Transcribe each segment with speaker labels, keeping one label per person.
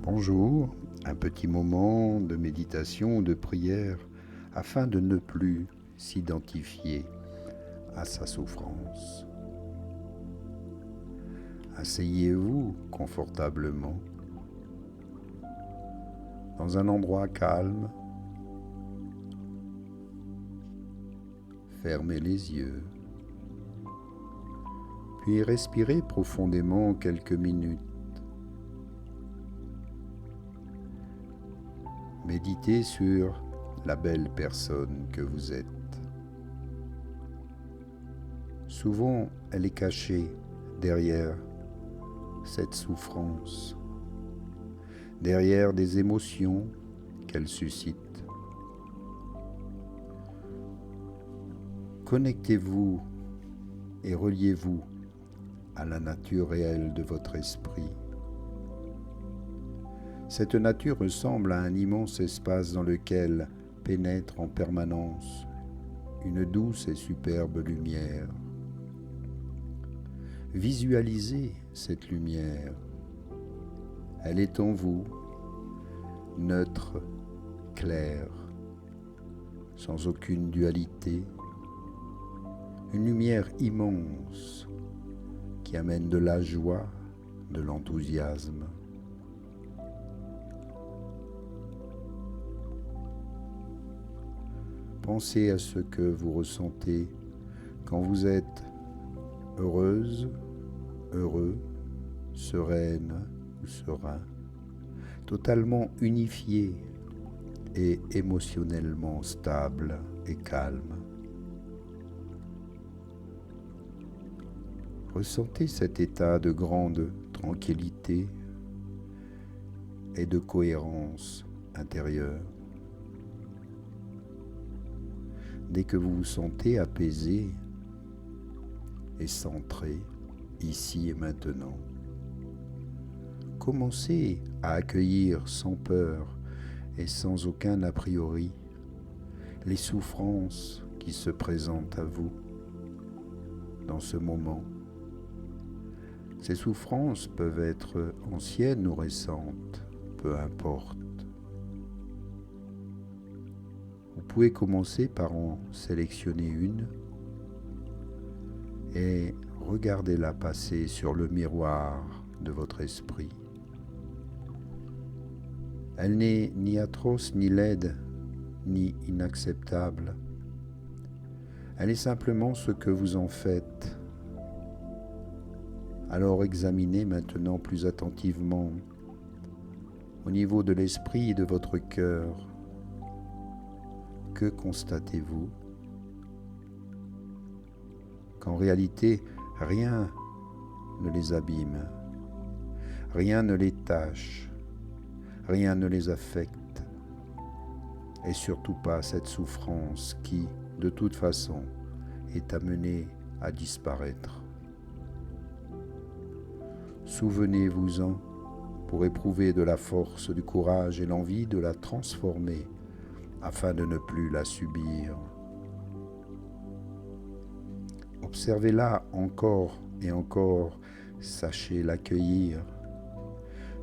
Speaker 1: Bonjour, un petit moment de méditation ou de prière afin de ne plus s'identifier à sa souffrance. Asseyez-vous confortablement dans un endroit calme. Fermez les yeux, puis respirez profondément quelques minutes. Méditez sur la belle personne que vous êtes. Souvent, elle est cachée derrière cette souffrance, derrière des émotions qu'elle suscite. Connectez-vous et reliez-vous à la nature réelle de votre esprit. Cette nature ressemble à un immense espace dans lequel pénètre en permanence une douce et superbe lumière. Visualisez cette lumière. Elle est en vous, neutre, claire, sans aucune dualité. Une lumière immense qui amène de la joie, de l'enthousiasme. Pensez à ce que vous ressentez quand vous êtes heureuse, heureux, sereine ou serein, totalement unifié et émotionnellement stable et calme. Ressentez cet état de grande tranquillité et de cohérence intérieure. Dès que vous vous sentez apaisé et centré ici et maintenant, commencez à accueillir sans peur et sans aucun a priori les souffrances qui se présentent à vous dans ce moment. Ces souffrances peuvent être anciennes ou récentes, peu importe. Vous pouvez commencer par en sélectionner une et regardez-la passer sur le miroir de votre esprit. Elle n'est ni atroce, ni laide, ni inacceptable. Elle est simplement ce que vous en faites. Alors examinez maintenant plus attentivement au niveau de l'esprit et de votre cœur. Que constatez-vous? Qu'en réalité, rien ne les abîme, rien ne les tâche, rien ne les affecte, et surtout pas cette souffrance qui, de toute façon, est amenée à disparaître. Souvenez-vous-en pour éprouver de la force, du courage et l'envie de la transformer afin de ne plus la subir. Observez-la encore et encore, sachez l'accueillir,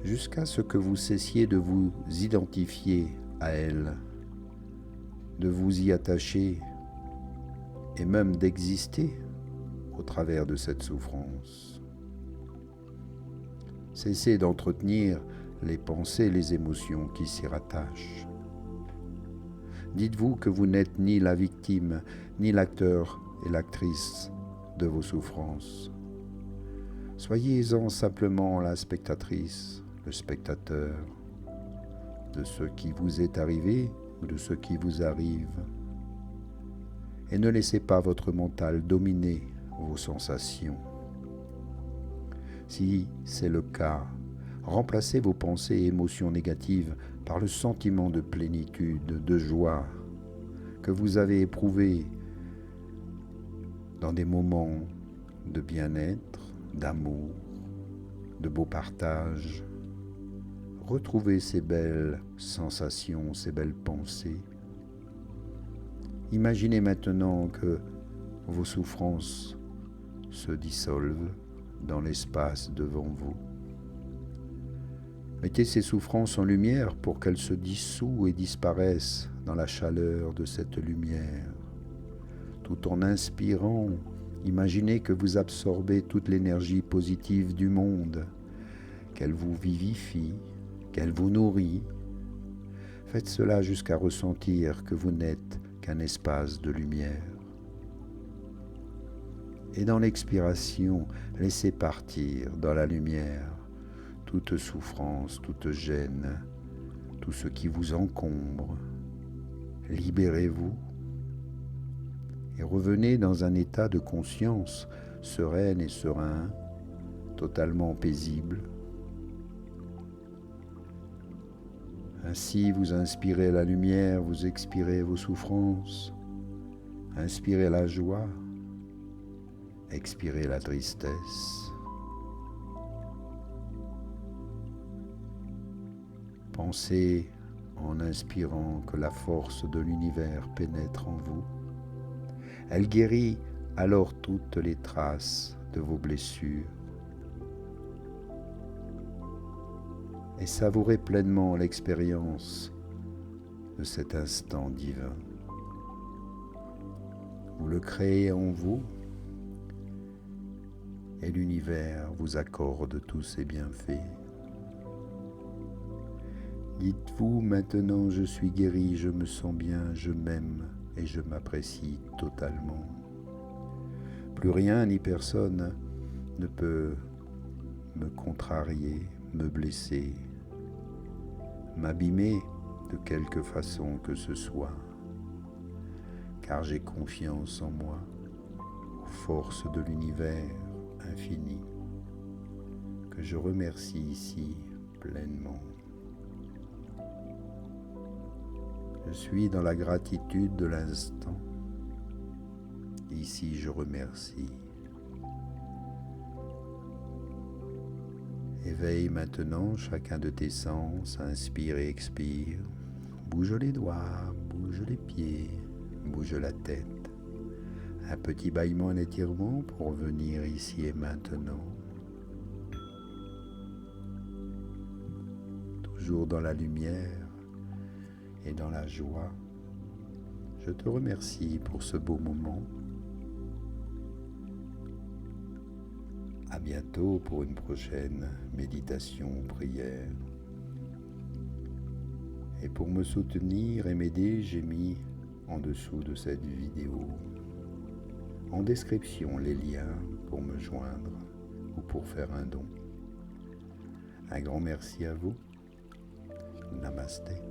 Speaker 1: jusqu'à ce que vous cessiez de vous identifier à elle, de vous y attacher et même d'exister au travers de cette souffrance. Cessez d'entretenir les pensées et les émotions qui s'y rattachent. Dites-vous que vous n'êtes ni la victime, ni l'acteur et l'actrice de vos souffrances. Soyez-en simplement la spectatrice, le spectateur de ce qui vous est arrivé ou de ce qui vous arrive. Et ne laissez pas votre mental dominer vos sensations. Si c'est le cas, remplacez vos pensées et émotions négatives par le sentiment de plénitude, de joie que vous avez éprouvé dans des moments de bien-être, d'amour, de beau partage. Retrouvez ces belles sensations, ces belles pensées. Imaginez maintenant que vos souffrances se dissolvent dans l'espace devant vous. Mettez ces souffrances en lumière pour qu'elles se dissouent et disparaissent dans la chaleur de cette lumière. Tout en inspirant, imaginez que vous absorbez toute l'énergie positive du monde, qu'elle vous vivifie, qu'elle vous nourrit. Faites cela jusqu'à ressentir que vous n'êtes qu'un espace de lumière. Et dans l'expiration, laissez partir dans la lumière toute souffrance, toute gêne, tout ce qui vous encombre. Libérez-vous et revenez dans un état de conscience sereine et serein, totalement paisible. Ainsi, vous inspirez la lumière, vous expirez vos souffrances, inspirez la joie, expirez la tristesse. Pensez en inspirant que la force de l'univers pénètre en vous. Elle guérit alors toutes les traces de vos blessures. Et savourez pleinement l'expérience de cet instant divin. Vous le créez en vous et l'univers vous accorde tous ses bienfaits. Dites-vous maintenant, je suis guéri, je me sens bien, je m'aime et je m'apprécie totalement. Plus rien ni personne ne peut me contrarier, me blesser, m'abîmer de quelque façon que ce soit, car j'ai confiance en moi, aux forces de l'univers infini, que je remercie ici pleinement. Je suis dans la gratitude de l'instant. Ici, je remercie. Éveille maintenant chacun de tes sens, inspire et expire. Bouge les doigts, bouge les pieds, bouge la tête. Un petit bâillement, un étirement pour venir ici et maintenant. Toujours dans la lumière et dans la joie. Je te remercie pour ce beau moment. À bientôt pour une prochaine méditation ou prière. Et pour me soutenir et m'aider, j'ai mis en dessous de cette vidéo, en description, les liens pour me joindre ou pour faire un don. Un grand merci à vous. Namasté.